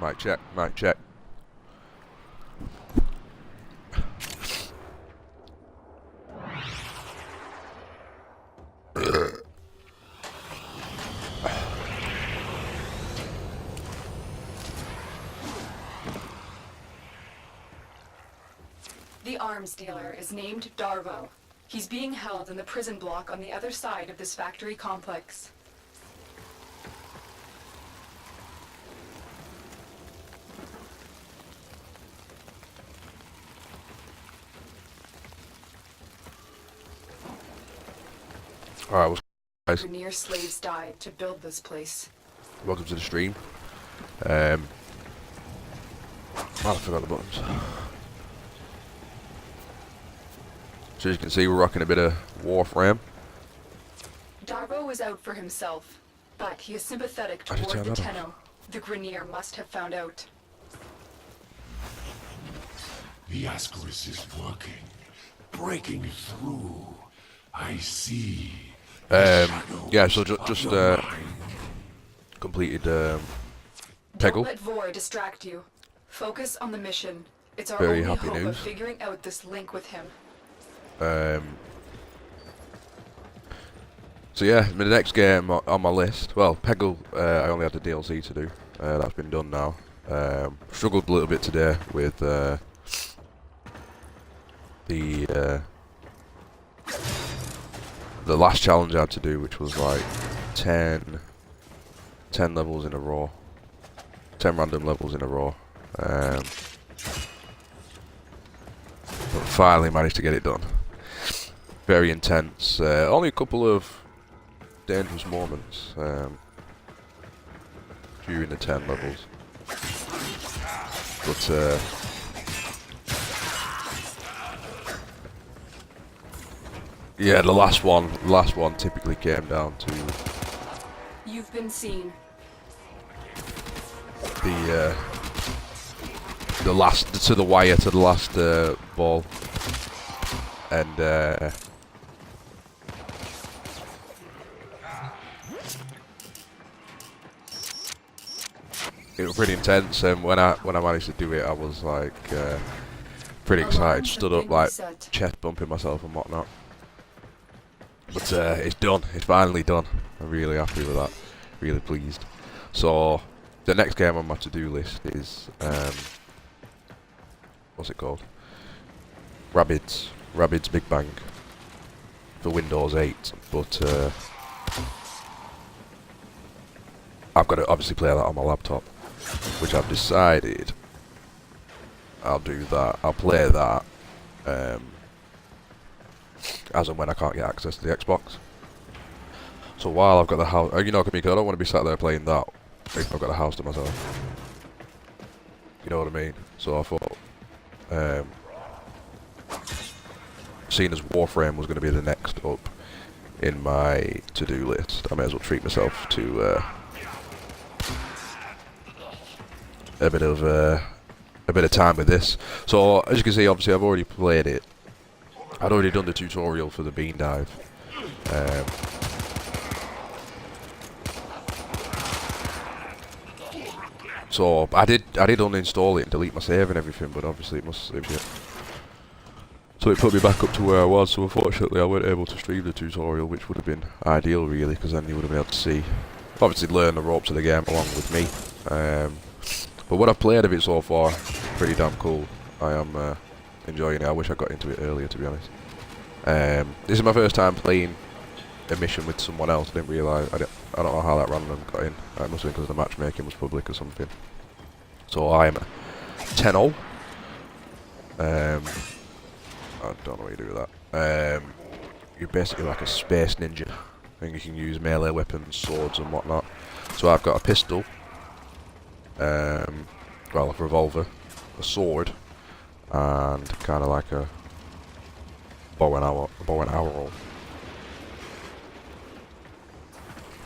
Mic check, mic check. The arms dealer is named Darvo. He's being held in the prison block on the other side of this factory complex. Alright, what's guys? Grenier slaves died to build this place. Welcome to the stream. I forgot the buttons. So as you can see, we're rocking a bit of Warframe. Darvo is out for himself, but he is sympathetic I should toward turn the that off. Tenno. The Grenier must have found out. The Ascaris is working, breaking through. I see. Yeah, so just completed Don't Peggle. let Vor distract you. Focus on the mission. It's our Very only happy hope news. of figuring out this link with him. So yeah, the next game on my list. Well, Peggle, I only had the DLC to do. That's been done now. Struggled a little bit today with the last challenge I had to do, which was like 10 levels in a row. 10 random levels in a row. But finally managed to get it done. Very intense. Only a couple of dangerous moments during the 10 levels. But yeah, the last one typically came down to You've been seen. the last to the wire, to the last ball, and it was pretty intense. And when I managed to do it, I was like pretty excited. Stood up like chest bumping myself and whatnot. But it's done. It's finally done. I'm really happy with that. Really pleased. So the next game on my to-do list is what's it called? Rabbids Big Bang for Windows 8. But I've got to obviously play that on my laptop, which I've decided I'll do that. I'll play that as and when I can't get access to the Xbox. So while I've got the house, you know what I mean, 'cause I don't want to be sat there playing that if I've got the house to myself. You know what I mean? So I thought, seeing as Warframe was going to be the next up in my to-do list, I may as well treat myself to a bit of time with this. So as you can see, obviously I've already played it. I'd already done the tutorial for the bean dive. So I did uninstall it and delete my save and everything, but obviously it must save it. So it put me back up to where I was. So unfortunately I weren't able to stream the tutorial, which would have been ideal really, because then you would have been able to see, obviously learn the ropes of the game along with me. But what I've played of it so far, pretty damn cool. I am enjoying it. I wish I got into it earlier, to be honest. This is my first time playing a mission with someone else. I didn't realise. I don't know how that random got in. It must have been because the matchmaking was public or something. So I'm Tenno. I don't know what you do with that. You're basically like a space ninja, and you can use melee weapons, swords, and whatnot. So I've got a pistol. Well, a revolver, a sword, and kind of like a bow and arrow.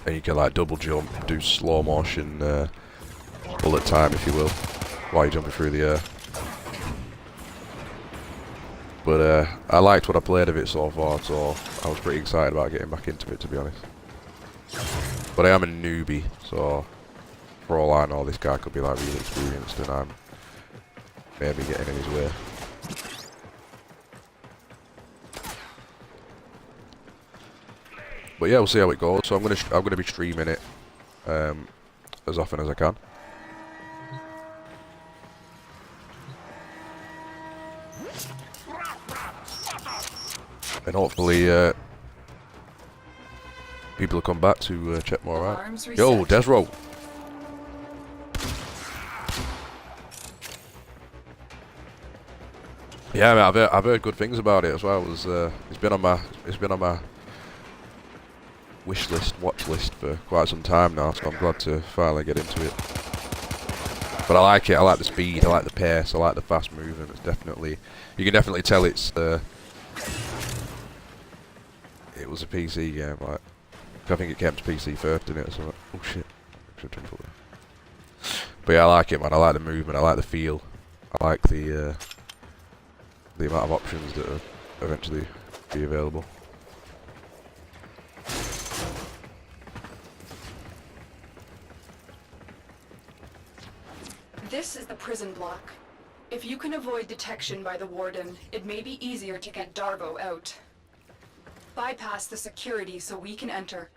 And you can like double jump, do slow motion bullet time, if you will, while you're jumping through the air. But I liked what I played of it so far, so I was pretty excited about getting back into it, to be honest. But I am a newbie, so For all I know, this guy could be like really experienced, and I'm maybe getting in his way. But yeah, we'll see how it goes. So I'm gonna be streaming it as often as I can. And hopefully people will come back to check more out. Yo, Desro! Yeah, man, I've heard good things about it as well. It's been on my wish list, watch list for quite some time now, so I'm glad to finally get into it. But I like it. I like the speed. I like the pace. I like the fast movement. It's definitely, you can definitely tell it's it was a PC game. Like, I think it came to PC first, didn't it? So, oh shit! But yeah, I like it, man. I like the movement. I like the feel. I like the amount of options that will eventually be available. This is the prison block. If you can avoid detection by the warden, it may be easier to get Darvo out. Bypass the security so we can enter.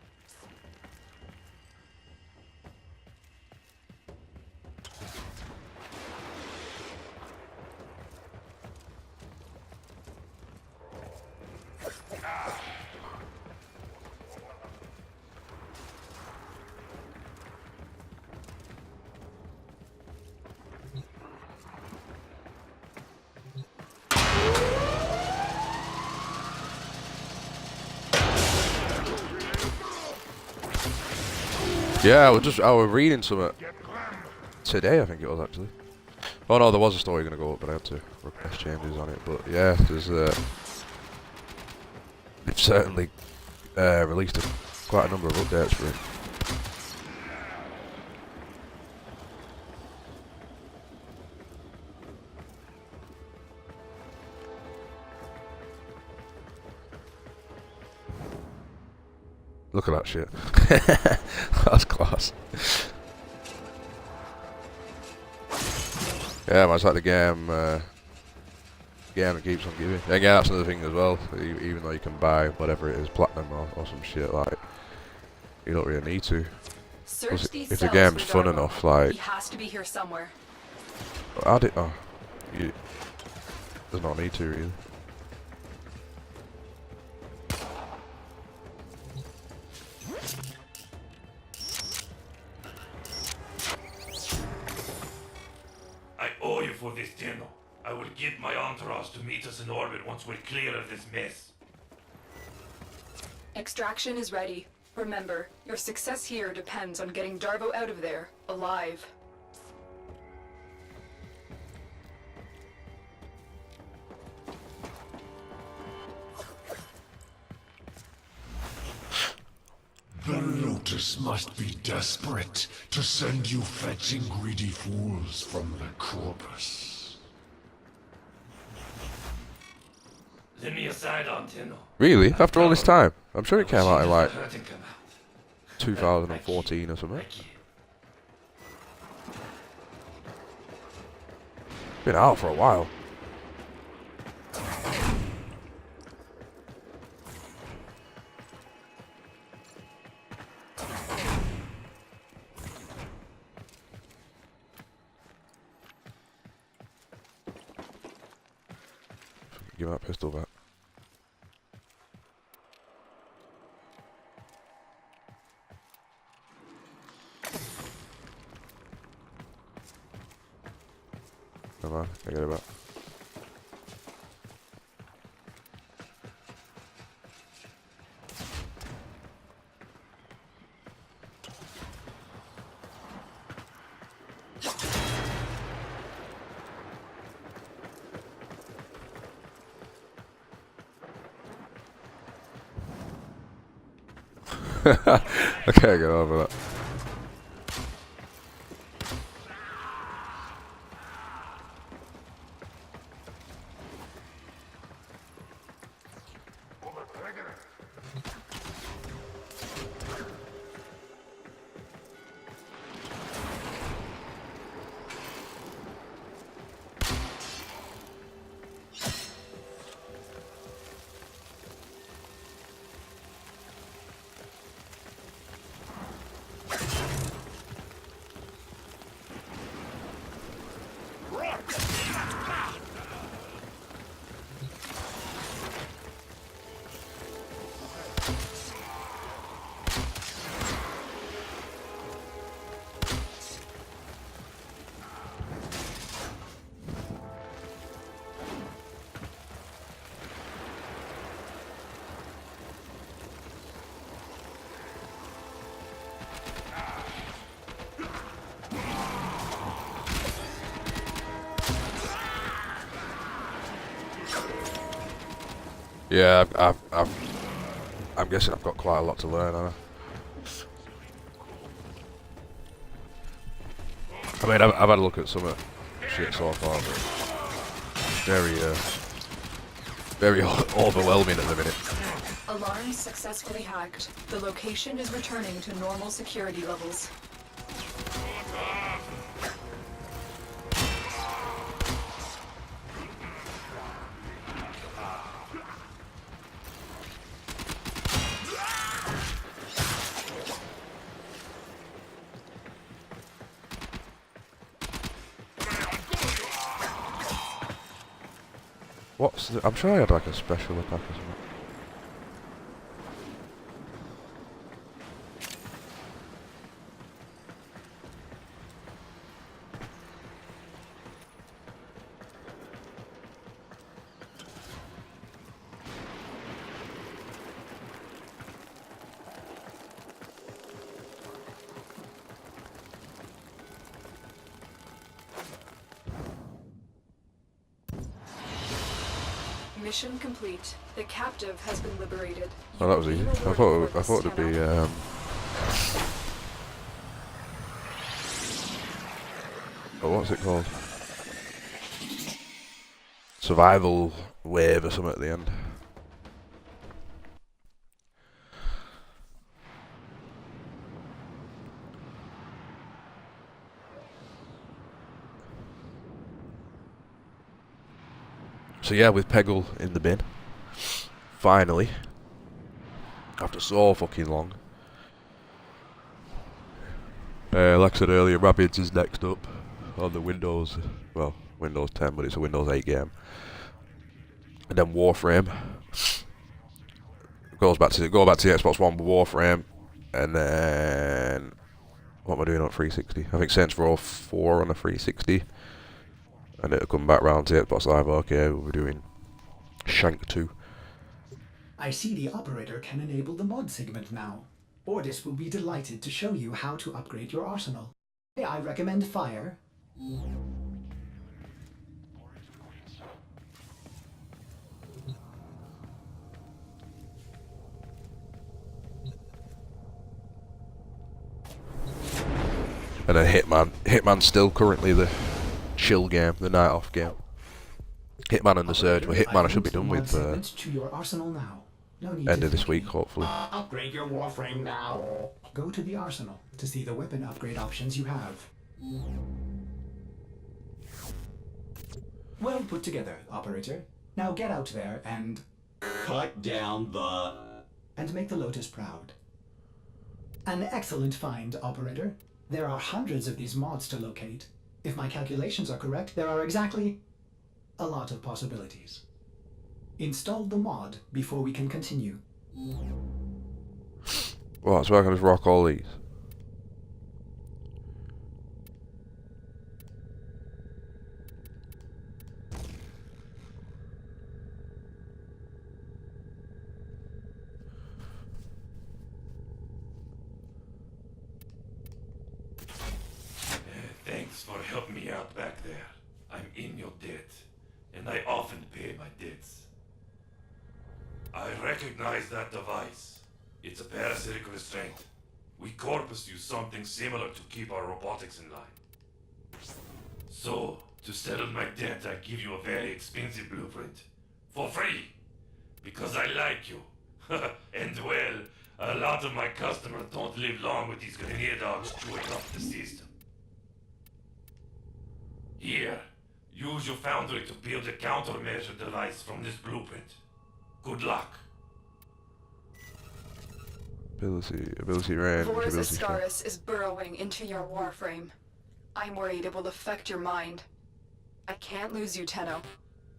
Yeah, I was reading some today, I think it was actually. Oh no, there was a story going to go up, but I had to request changes on it. But yeah, there's they've certainly released quite a number of updates for it. Look at that shit. That's class. Yeah, man, it's like the game that keeps on giving. And yeah, that's another thing as well. Even though you can buy whatever it is, platinum or some shit, like, you don't really need to. If the game's fun enough, like, he has to be here somewhere. There's no need to really. I owe you for this, Tenno. I will get my entourage to meet us in orbit once we're clear of this mess. Extraction is ready. Remember, your success here depends on getting Darvo out of there, alive. The Lotus must be desperate to send you fetching greedy fools from the corpus. Lend me a sidearm, Tenno. Really? After all this time? I'm sure it came out in like Hurting come out. 2014 or something. Been out for a while. Give that pistol back. Come on, I get it back. I can't get over that. Yeah, I'm guessing I've got quite a lot to learn, haven't I? I mean, I've had a look at some of the shit so far, but it's very overwhelming at the minute. Alarms successfully hacked. The location is returning to normal security levels. What's the... I'm sure I had like a special attack or something. Mission complete. The captive has been liberated. Oh, that was easy. I thought it'd be oh, what's it called? Survival wave or something at the end. So yeah, with Peggle in the bin, finally, after so fucking long. Like I said earlier, Rabbids is next up on the Windows, well, Windows 10, but it's a Windows 8 game. And then Warframe go back to the Xbox One with Warframe, and then what am I doing on 360? I think Saints Row 4 on the 360. And it'll come back round to the Xbox Live Arcade. We'll be doing Shank 2. I see the operator can enable the mod segment now. Ordis will be delighted to show you how to upgrade your arsenal. I recommend fire. And then Hitman. Hitman's still currently the chill game, the night off game. Hitman and the Surge, but Hitman I should be done with to your arsenal now. No need end to of this think. week, hopefully. Upgrade your Warframe now. Go to the arsenal to see the weapon upgrade options you have. Well put together, operator. Now get out there and Cut down the... and make the Lotus proud. An excellent find, operator. There are hundreds of these mods to locate. If my calculations are correct, there are exactly a lot of possibilities. Install the mod before we can continue. Well, so I can just rock all these. Thanks for helping me out back there. I'm in your debt, and I often pay my debts. I recognize that device. It's a parasitic restraint. We Corpus use something similar to keep our robotics in line. So, to settle my debt, I give you a very expensive blueprint. For free! Because I like you. And well, a lot of my customers don't live long with these grenade dogs chewing up the system. Here, use your foundry to build a countermeasure device from this blueprint. Good luck. Ability range, Vor's ability strength. Ascaris is burrowing into your warframe. I'm worried it will affect your mind. I can't lose you, Tenno.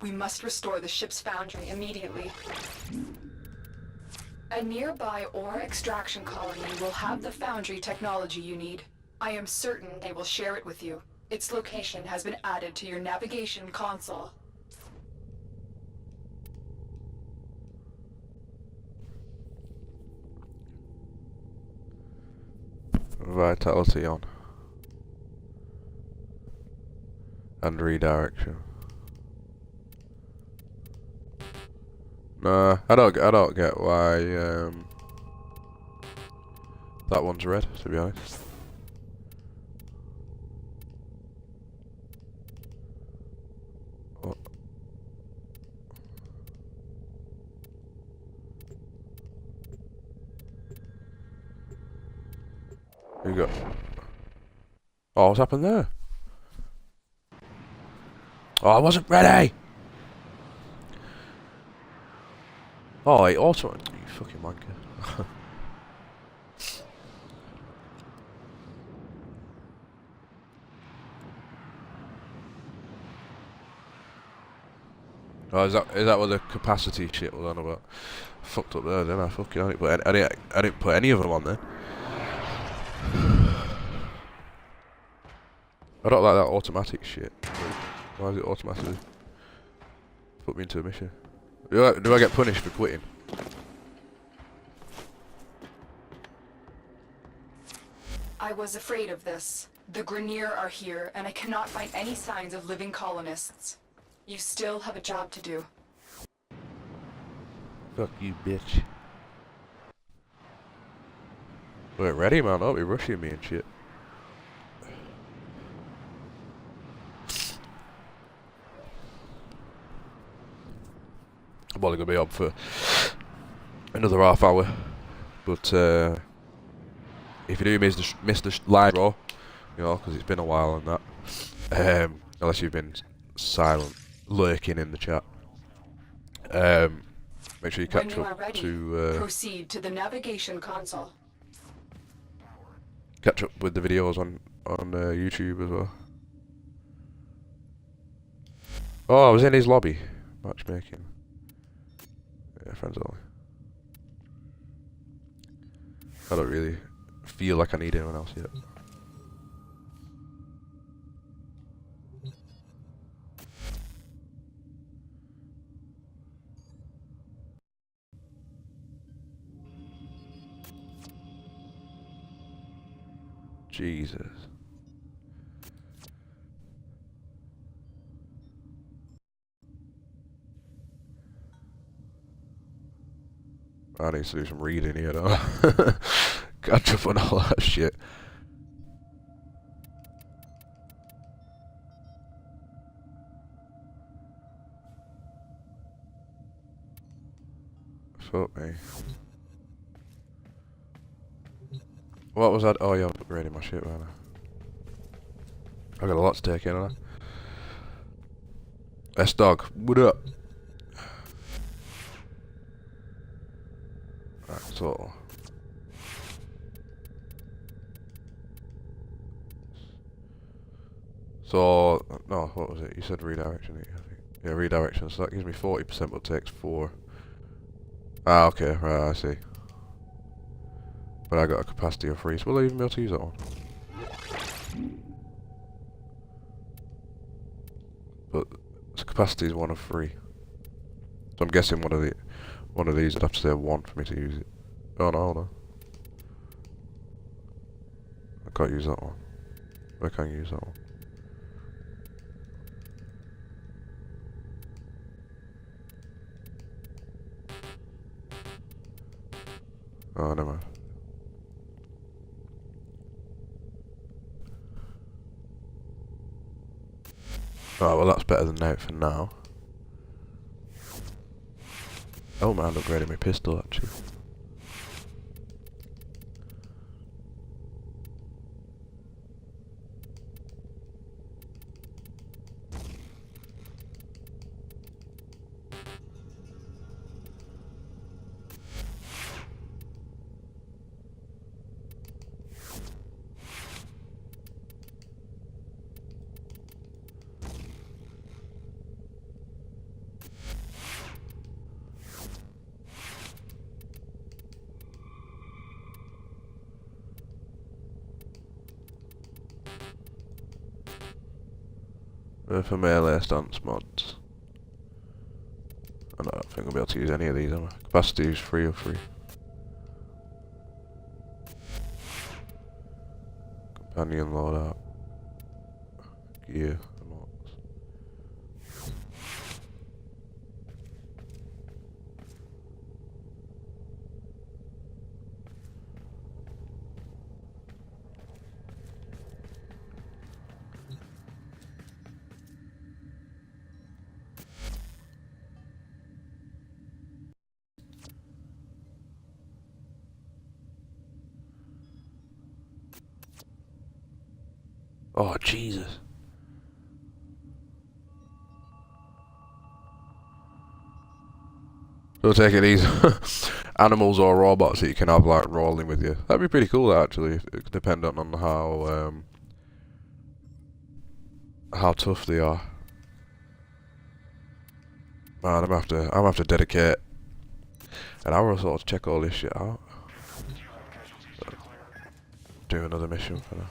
We must restore the ship's foundry immediately. A nearby ore extraction colony will have the foundry technology you need. I am certain they will share it with you. Its location has been added to your navigation console. Vitality on. And redirection. Nah, I don't get why that one's red, to be honest. Oh. You got. Oh, what's happened there? Oh, I wasn't ready! Oh, it also. You fucking wanker. Oh, is that what the capacity shit was on about? Fucked up there, didn't I? Fucking, I didn't put any of them on there. I don't like that automatic shit. Why is it automatically put me into a mission? Do I get punished for quitting? I was afraid of this. The Grenier are here, and I cannot find any signs of living colonists. You still have a job to do. Fuck you, bitch. We're ready, man. Don't be rushing me and shit. I'm only gonna be on for another half hour, but if you do miss the live draw, you know, because it's been a while and that, unless you've been silent, lurking in the chat, make sure you catch When you are up ready, to proceed to the navigation console. catch up with the videos on YouTube as well. Oh, I was in his lobby, matchmaking. Yeah, friends only. I don't really feel like I need anyone else yet. Jesus. I need to do some reading here, though. Catch up on all that shit. Fuck me. What was that? Oh yeah, I'm upgrading my shit right now. I got a lot to take in, haven't I? S-Dog, what up? Right, so... So, no, what was it? You said redirection, I think. Yeah, redirection, so that gives me 40% but takes 4. Ah, okay, right, I see. But I got a capacity of 3, so will I even be able to use that one? But the capacity is 1 of 3. So I'm guessing one of these would have to say 1 for me to use it. Oh no, hold on. I can't use that one. I can't use that one. Oh, never mind. Oh, well that's better than that for now. I don't mind upgrading my pistol, actually. For melee stance mods. I don't think I'll be able to use any of these, am I? Capacity is 3 of 3. Companion loadout. Gear. Unlocks. Oh, Jesus. So take it these animals or robots that you can have like rolling with you. That'd be pretty cool actually, dependent on how tough they are. Man, I'm gonna have to dedicate an hour or so to check all this shit out. Do another mission for now.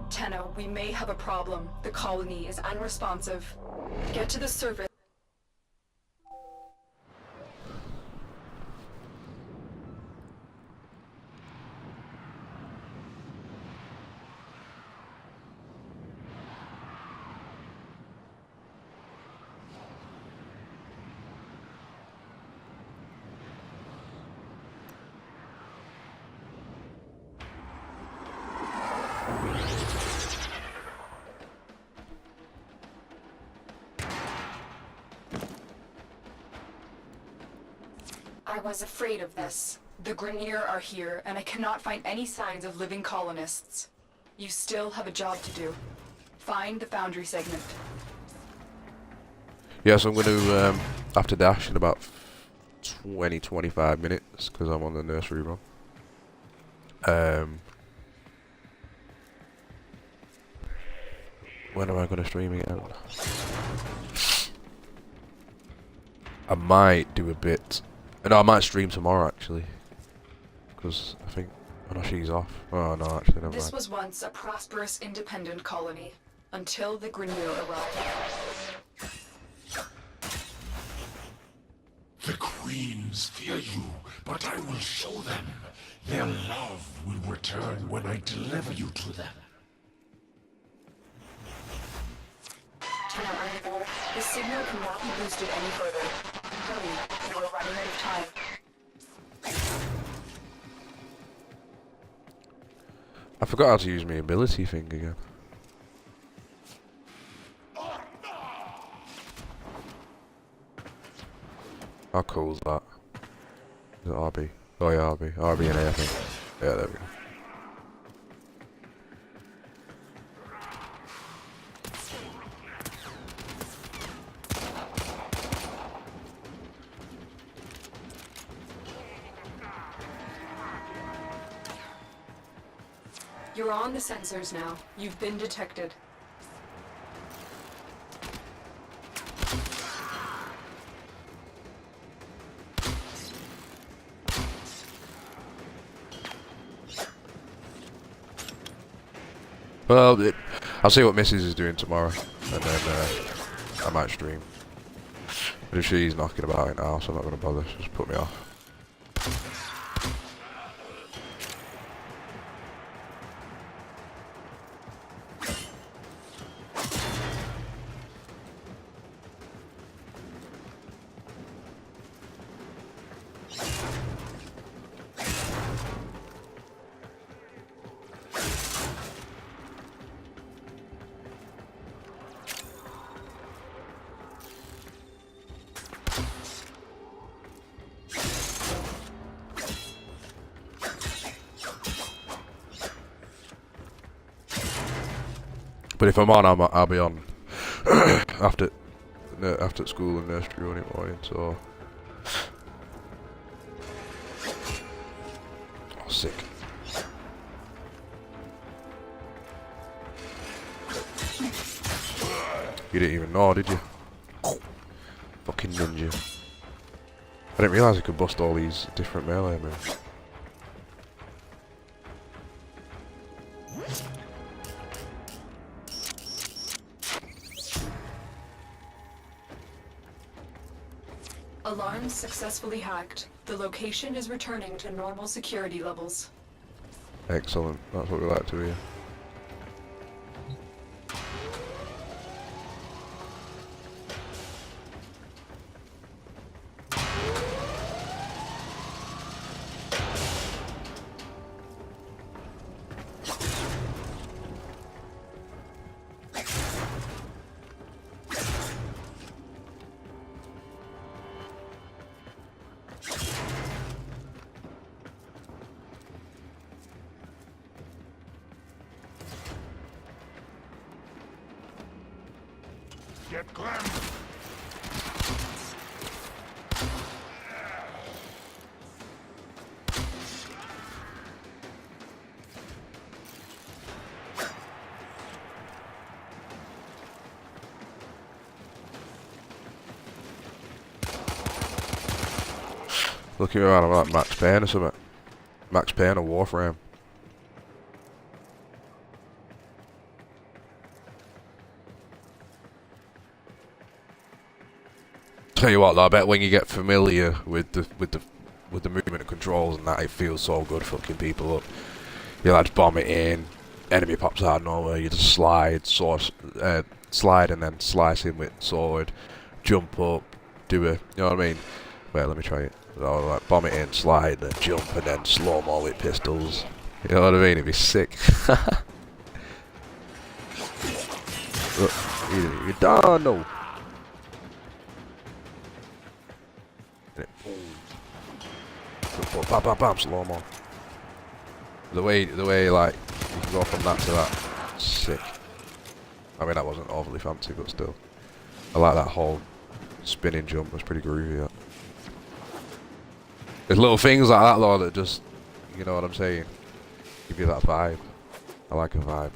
Tenno, we may have a problem. The colony is unresponsive. Get to the surface. I was afraid of this. The Grineer are here, and I cannot find any signs of living colonists. You still have a job to do. Find the Foundry segment. Yeah, so I'm going to have to dash in about 20-25 minutes because I'm on the nursery run. When am I going to stream again? I might do a bit. No, I might stream tomorrow actually. Because I think... Oh no, she's off. Oh no, actually, never This mind. was once a prosperous, independent colony, until the Grineer arrived. The queens fear you, but I will show them. Their love will return when I deliver you to them. Tenno, the signal cannot be boosted any further. Hurry, you are running out of time. I forgot how to use my ability thing again. How cool is that? Is it RB? Oh yeah, RB. RB and A, I think. Yeah, there we go. You're on the sensors now. You've been detected. Well, I'll see what Mrs. is doing tomorrow, and then I might stream. But if she's knocking about it now, so I'm not going to bother. Just put me off. But if I'm on, I'll be on after school and nursery running morning. So, oh, sick. You didn't even know, did you? Fucking ninja. I didn't realise I could bust all these different melee moves. Alarms successfully hacked. The location is returning to normal security levels. Excellent. That's what we like to hear. get clammed. Looking around, I'm like Max Payne or something. Max Payne or Warframe. Tell you what though, I bet when you get familiar with the movement and controls and that, it feels so good fucking people up. You like bomb it in, enemy pops out of nowhere, you just slide, slide and then slice in with sword, jump up, do a, you know what I mean? Wait, let me try it. So, like bomb it in, slide, then jump, and then slow-mo with pistols. You know what I mean? It'd be sick. Look, you're done, no. Bam, bam, bam, slow-mo. The way, like, you can go from that to that, sick. I mean, that wasn't overly fancy, but still. I like that whole spinning jump, it was pretty groovy, that. There's little things like that, though, that just, you know what I'm saying, give you that vibe. I like a vibe.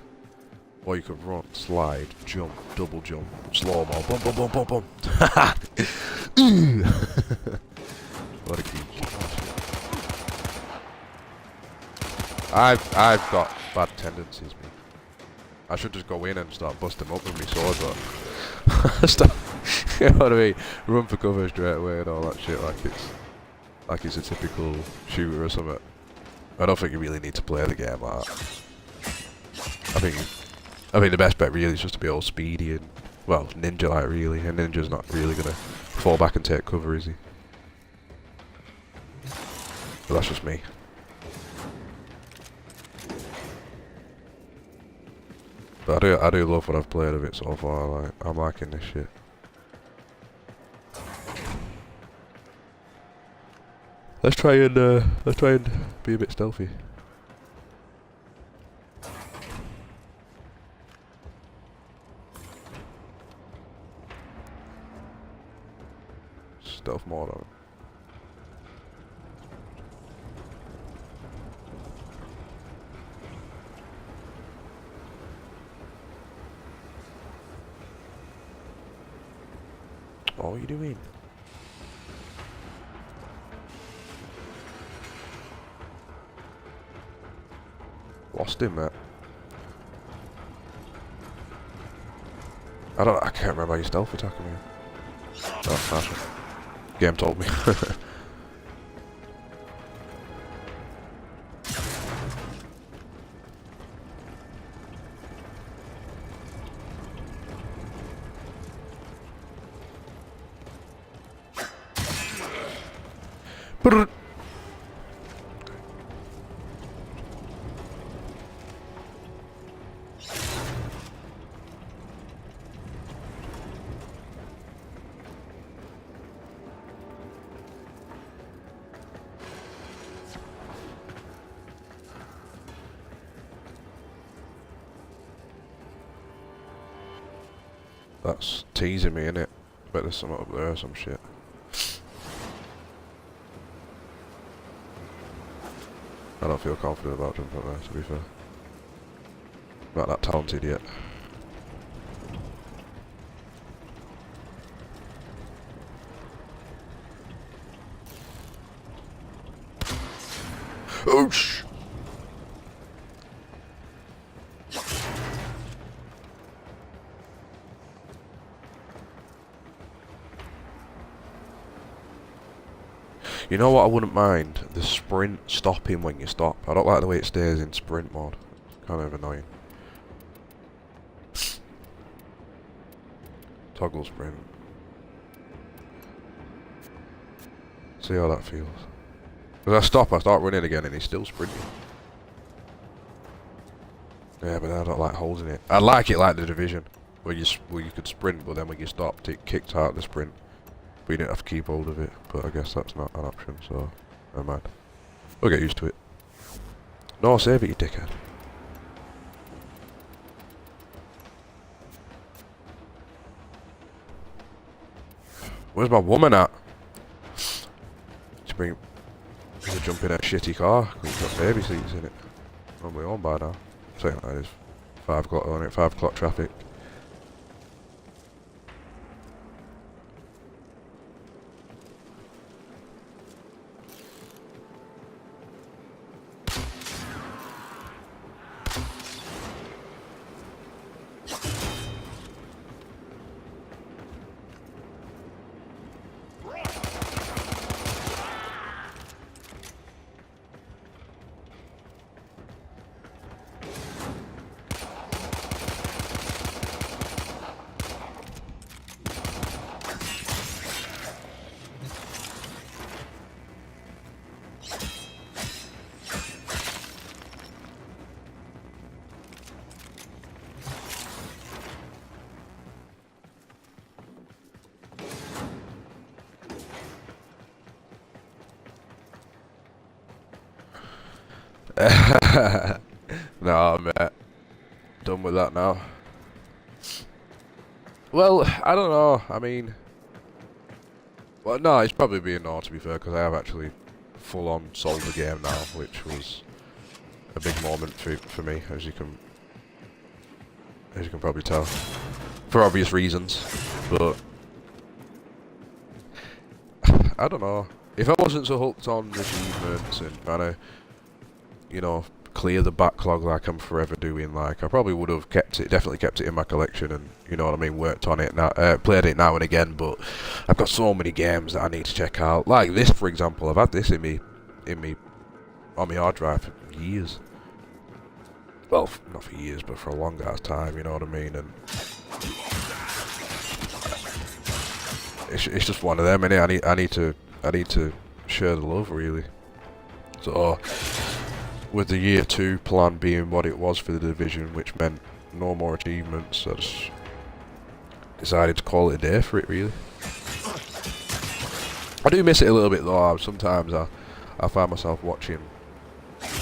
Or you could run, slide, jump, double jump, slow-mo, boom, boom, boom, boom, boom. What a geek. I've got bad tendencies, me. I should just go in and start busting them up with my sword, but stop. You know what I mean? Run for cover straight away and all that shit like it's a typical shooter or something. I don't think you really need to play the game like that. I think the best bet really is just to be all speedy and, well, ninja like really, and ninja's not really gonna fall back and take cover, is he? But that's just me. But I do love what I've played of it so far. Like, I'm liking this shit. Let's try and be a bit stealthy. Stealth mode on it. What are you doing? Lost him, mate. I can't remember how you stealth attacking me. Oh, nice one. Game told me. Brrr. That's teasing me, innit? Bet there's something up there or some shit. I don't feel confident about jumping up there, to be fair. Not that talented yet. Oosh! You know what I wouldn't mind? The sprint stopping when you stop. I don't like the way it stays in sprint mode. It's kind of annoying. Toggle sprint. See how that feels. As I stop, I start running again and he's still sprinting. Yeah, but I don't like holding it. I like it like the Division, where you could sprint, but then when you stopped, it kicked out the sprint. But you didn't have to keep hold of it, but I guess that's not an option, so never mind. We'll get used to it. No, save it, you dickhead. Where's my woman at? To bring... To jump in a shitty car. We've got baby seats in it. Normally on by now. Saying that is 5 o'clock on it, 5 o'clock traffic. No, I'm done with that now. Well, I don't know. I mean, well, no, it's probably being no, to be fair, because I have actually full-on sold the game now, which was a big moment for me, as you can probably tell, for obvious reasons. But I don't know. If I wasn't so hooked on achievements and trying to, you know, clear the backlog like I'm forever doing, like I probably would have definitely kept it in my collection, and you know what I mean, worked on it now, played it now and again. But I've got so many games that I need to check out. Like this, for example, I've had this on my hard drive for years. Well, not for years, but for a long ass time. You know what I mean? And it's just one of them, innit? I need to share the love, really. So, with the year 2 plan being what it was for the Division, which meant no more achievements, I just decided to call it a day for it, really. I do miss it a little bit though. Sometimes I find myself watching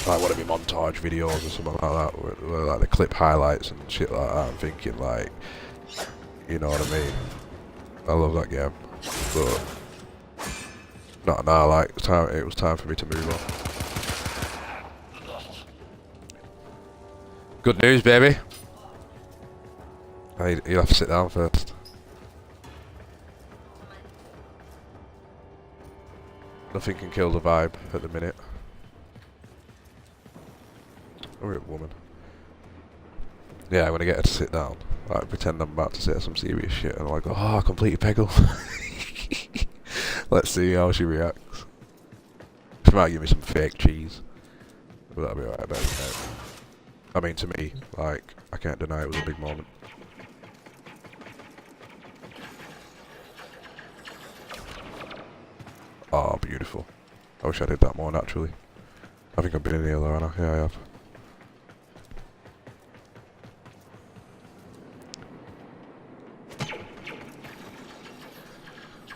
like one of my montage videos or something like that, where like the clip highlights and shit like that, and thinking like, you know what I mean? I love that game, but not now. Like it was time for me to move on. Good news, baby. You'll have to sit down first. Nothing can kill the vibe at the minute. Or a woman. Yeah, I'm gonna get her to sit down. Like pretend I'm about to say some serious shit, and I'm like, oh, I completed Peggle. Let's see how she reacts. She might give me some fake cheese, but that'll be alright. I mean, to me, like, I can't deny it was a big moment. Oh, beautiful. I wish I did that more naturally. I think I've been in here though, haven't I? Yeah, I have.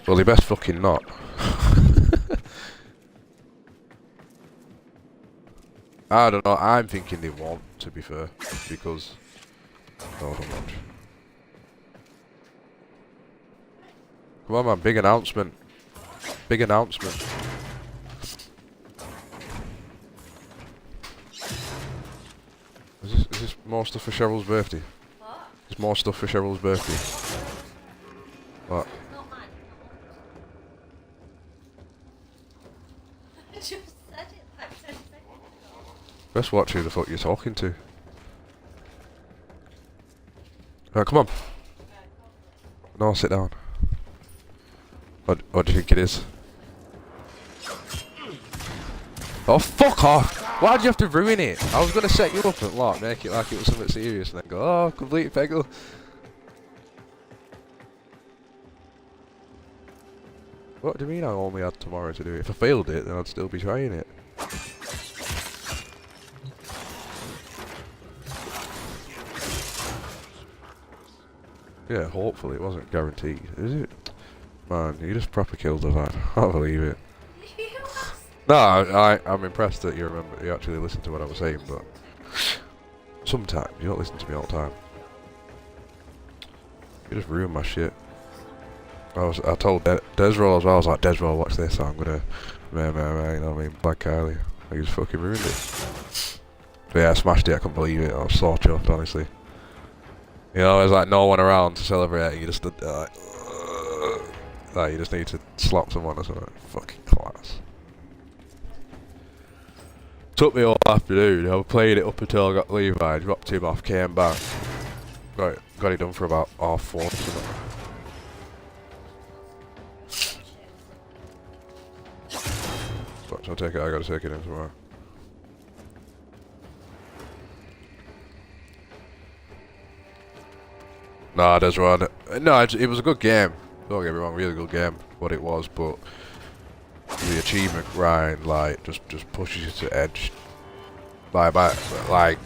Well, he best fucking not. I don't know, I'm thinking they won't, to be fair, because... Oh, don't watch. Come on, man, big announcement. Big announcement. Is this more stuff for Cheryl's birthday? What? There's more stuff for Cheryl's birthday. What? Not mine. I just said it like 10 seconds ago. Best watch who the fuck you're talking to. Right, come on. No, sit down. What do you think it is? Oh, fuck off! Why'd you have to ruin it? I was gonna set you up and like, make it like it was something serious and then go, oh, complete Peggle. What do you mean I only had tomorrow to do it? If I failed it, then I'd still be trying it. Yeah, hopefully it wasn't guaranteed, is it? Man, you just proper killed the van. I can't believe it. No, I'm impressed that you actually listened to what I was saying, but sometimes you don't listen to me all the time. You just ruin my shit. I told Desro as well. I was like, Desro, watch this. I'm gonna, man, you know what I mean? Black Kylie. He just fucking ruined it. But yeah, I smashed it. I couldn't believe it. I was so chuffed, honestly. You know, there's like no one around to celebrate. You just stood there like you just need to slap someone or something. Fucking class. Took me all afternoon. I was playing it up until I got Levi. Dropped him off. Came back. Got it done for about 4:30 or something. So I gotta take it in tomorrow. Nah, that's right. No, it was a good game. Don't get me wrong, really good game. What it was, but the achievement grind like just pushes you to edge. Like, I'd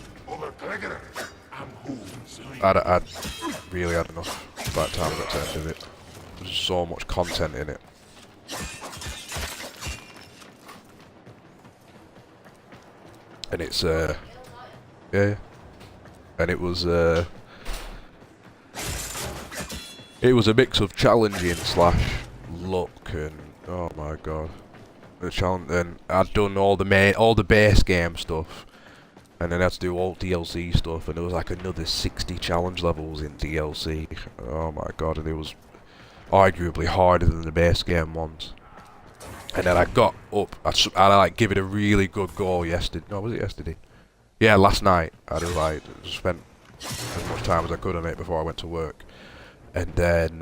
really had enough by the time I got to the end of it. There's so much content in it. And it's yeah. And it was a mix of challenging / luck and oh my god. The challenge, and I'd done all the base game stuff, and then I had to do all DLC stuff, and there was like another 60 challenge levels in DLC. Oh my god, and it was arguably harder than the base game ones. And then I got up, I like give it a really good go yesterday. No, was it yesterday? Yeah, last night. I just like spent as much time as I could on it before I went to work. And then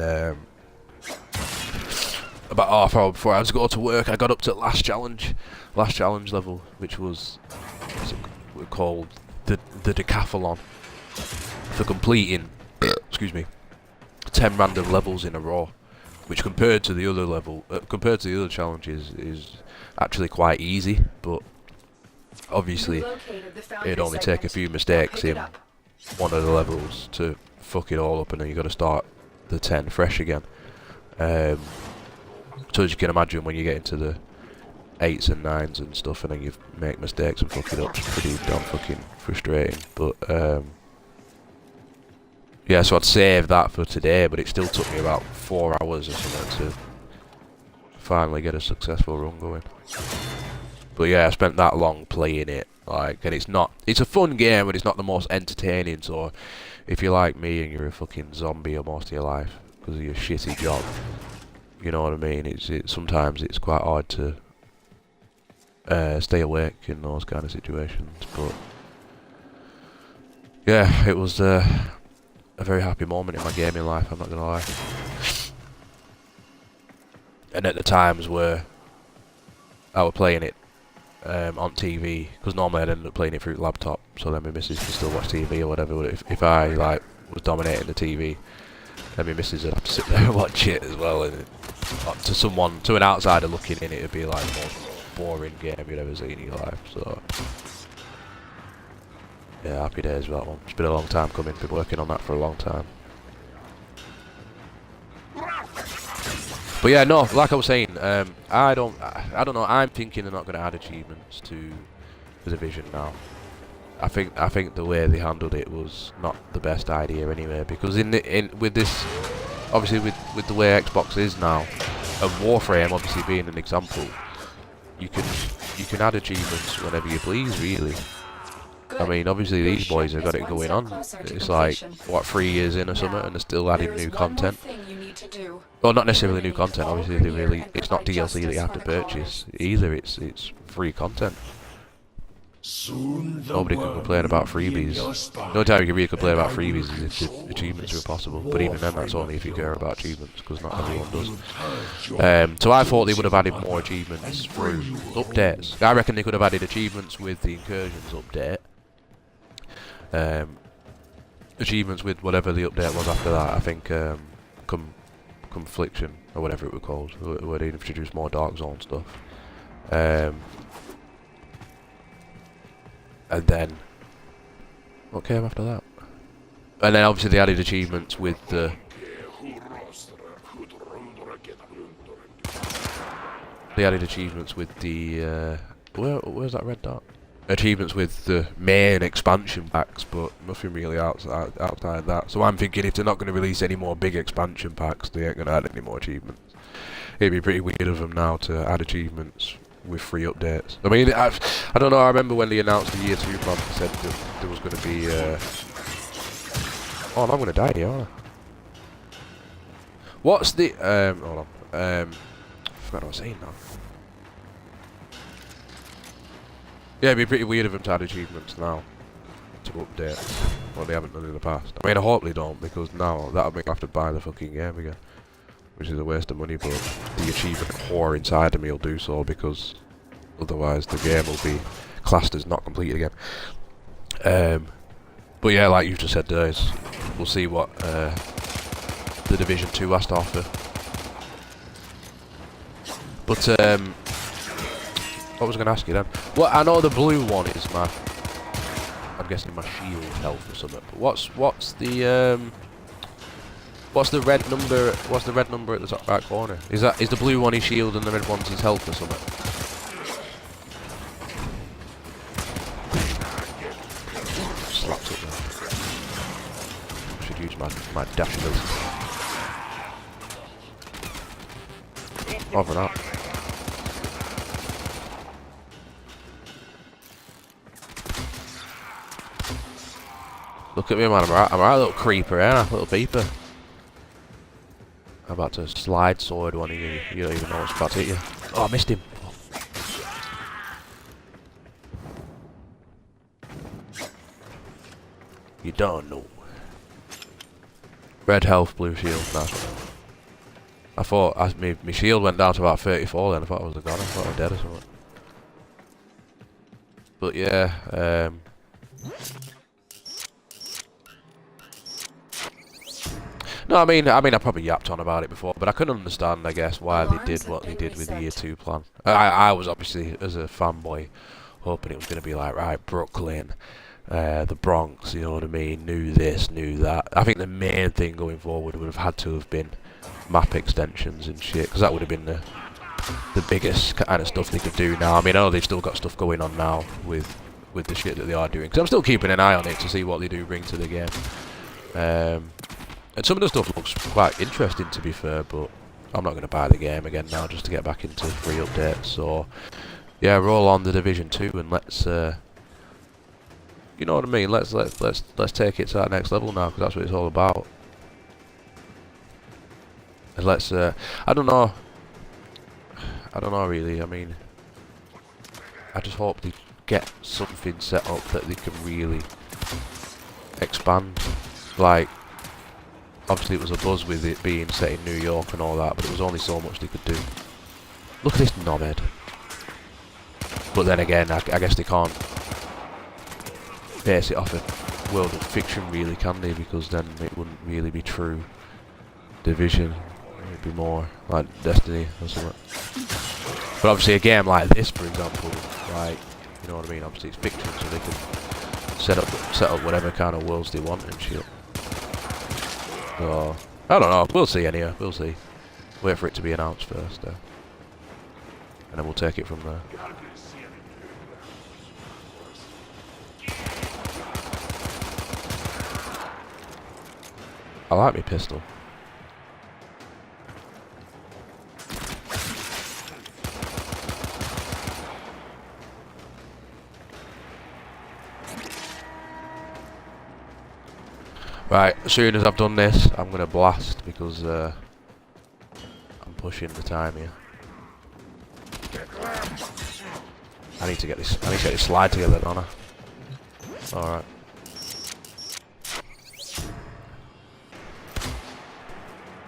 about half hour before I was to go to work, I got up to last challenge level, which was called the decathlon for completing excuse me 10 random levels in a row, which compared to the other challenges is actually quite easy, but obviously it'd only take a few mistakes in one of the levels to fuck it all up, and then you got to start the 10 fresh again. So as you can imagine, when you get into the 8s and 9s and stuff, and then you make mistakes and fuck it up, it's pretty damn fucking frustrating. But yeah, so I'd save that for today, but it still took me about 4 hours or something to finally get a successful run going. But yeah, I spent that long playing it, like, and it's a fun game, but it's not the most entertaining. So if you're like me and you're a fucking zombie or most of your life because of your shitty job, you know what I mean? Sometimes it's quite hard to stay awake in those kind of situations. But yeah, it was a very happy moment in my gaming life, I'm not gonna lie. And at the times where I was playing it on TV, because normally I'd end up playing it through the laptop, so then my missus could still watch TV or whatever. But if I like was dominating the TV, then my missus would have to sit there and watch it as well. And to an outsider looking in, it'd be like the most boring game you'd ever seen in your life. So yeah, happy days with that one. It's been a long time coming. Been working on that for a long time. But yeah, no, like I was saying, I don't know. I'm thinking they're not going to add achievements to the Division now. I think the way they handled it was not the best idea anyway, because with this, obviously with the way Xbox is now, and Warframe obviously being an example, you can add achievements whenever you please, really. I mean, obviously these boys have got it going on. It's like, what, 3 years in or something, and they're still adding new content. Well, not necessarily new content, obviously it's not DLC that you have to purchase either, it's free content. Nobody can complain about freebies. The only time you can really complain about freebies is if the achievements are impossible, but even then that's only if you care about achievements, because not everyone does. So I thought they would have added more achievements through updates. I reckon they could have added achievements with the Incursions update. Achievements with whatever the update was after that. I think Confliction or whatever it was called, where they introduced more Dark Zone stuff. And then what came after that? And then obviously they added achievements with the where's that red dot? achievements with the main expansion packs, but nothing really outside that. So I'm thinking if they're not going to release any more big expansion packs, they ain't going to add any more achievements. It'd be pretty weird of them now to add achievements with free updates. I mean, I don't know, I remember when they announced the year 2 plan, they said that there was going to be... Oh, and I'm going to die here, aren't I? What's the... hold on. I forgot what I was saying now. Yeah, it'd be pretty weird of them to add achievements now to update. Well, they haven't done in the past. I mean, I hope they don't, because now that'll make me have to buy the fucking game again. Which is a waste of money, but the achievement whore inside of me will do so, because otherwise the game will be classed as not completed again. But yeah, like you've just said there, we'll see what the Division 2 has to offer. But what was I going to ask you then? Well, I know the blue one is my, I'm guessing my shield health or something. But what's the red number? What's the red number at the top right corner? Is the blue one his shield and the red one's his health or something? Slapped it there. Should use my dash ability. Over that. Look at me, man. I'm right, little creeper, eh? Little beeper. I'm about to slide sword one of you. You don't even know what's about to hit you. Oh, I missed him. You don't know. Red health, blue shield. Nice one. I thought my shield went down to about 34 then. I thought I was a god. I thought I was dead or something. But yeah, no, I mean, I probably yapped on about it before, but I couldn't understand, I guess, why they did what they did with the year 2 plan. I was obviously, as a fanboy, hoping it was going to be like, right, Brooklyn, the Bronx, you know what I mean, knew this, knew that. I think the main thing going forward would have had to have been map extensions and shit, because that would have been the biggest kind of stuff they could do now. I mean, I know they've still got stuff going on now with the shit that they are doing, because I'm still keeping an eye on it to see what they do bring to the game. And some of the stuff looks quite interesting, to be fair, but I'm not going to buy the game again now just to get back into free updates. So yeah, roll on the Division 2 and let's you know what I mean, let's take it to that next level now, because that's what it's all about. And let's I don't know really. I mean, I just hope they get something set up that they can really expand. Like, obviously it was a buzz with it being set in New York and all that, but it was only so much they could do. Look at this knobhead. But then again, I guess they can't base it off a world of fiction really, can they? Because then it wouldn't really be true Division. It would be more like Destiny or something. But obviously a game like this, for example, like, you know what I mean, obviously it's fiction, so they can set up whatever kind of worlds they want and shit. So, I don't know, we'll see anyway, we'll see. Wait for it to be announced first, and then we'll take it from there. I like my pistol. Right, as soon as I've done this, I'm gonna blast because I'm pushing the time here. I need to get this slide together, don't I? Alright.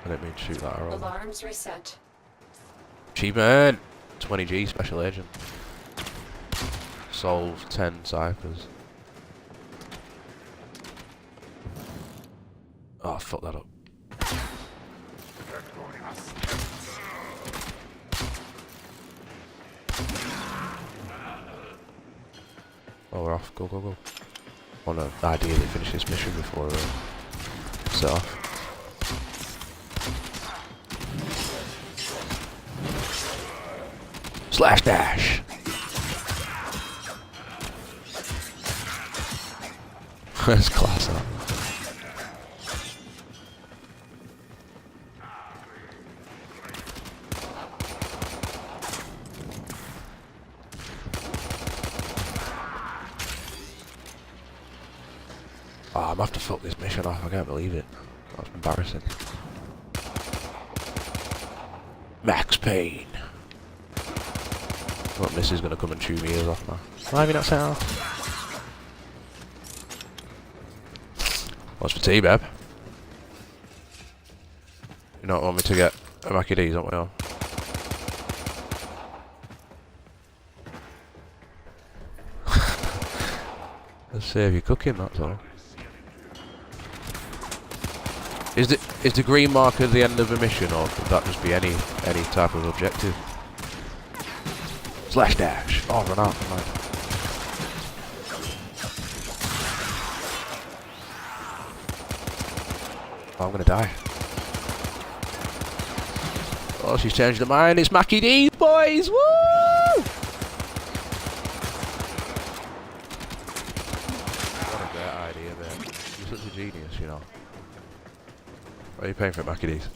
I didn't mean to shoot that arrow. Alarms reset. Achievement! 20G special agent. Solve 10 ciphers. Oh, fuck that up. Oh, we're off. Go, go, go. Oh no, ideally finish this mission before set off. Slash dash! That's class, that. Oh, I'm gonna have to fuck this mission off, I can't believe it. That's embarrassing. Max Payne. What, Miss is gonna come and chew me ears off now. Why have you not set off? What's for tea, babe? You don't want me to get a Mackie D's, don't we all? Let's save you cooking, that's all. Is the green marker the end of a mission, or could that just be any type of objective? Slash dash. Oh, run out. Never mind. Oh, I'm gonna die. Oh, she's changed her mind. It's Mackie D's, boys. Woo! What a great idea, man. You're such a genius, you know. Why are you paying for it, Mackie D's?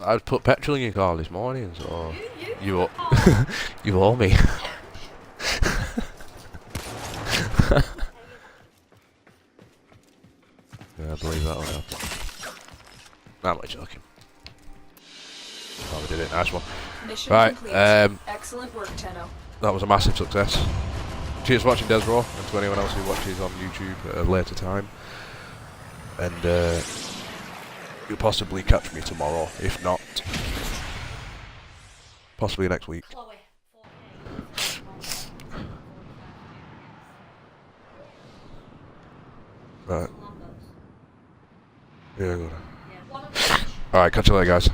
I'd put petrol in your car this morning, so you you owe me. Yeah, I believe that will happen. Nah, I'm not joking. Oh, we did it. Nice one. Mission Right, complete. Excellent work, Tenno. that was a massive success. Cheers for watching, Desraw, and to anyone else who watches on YouTube at a later time. And you'll possibly catch me tomorrow, if not, possibly next week. Chloe, 4K. Right. Yeah, good. Yeah, one of them. Alright, catch you later, guys.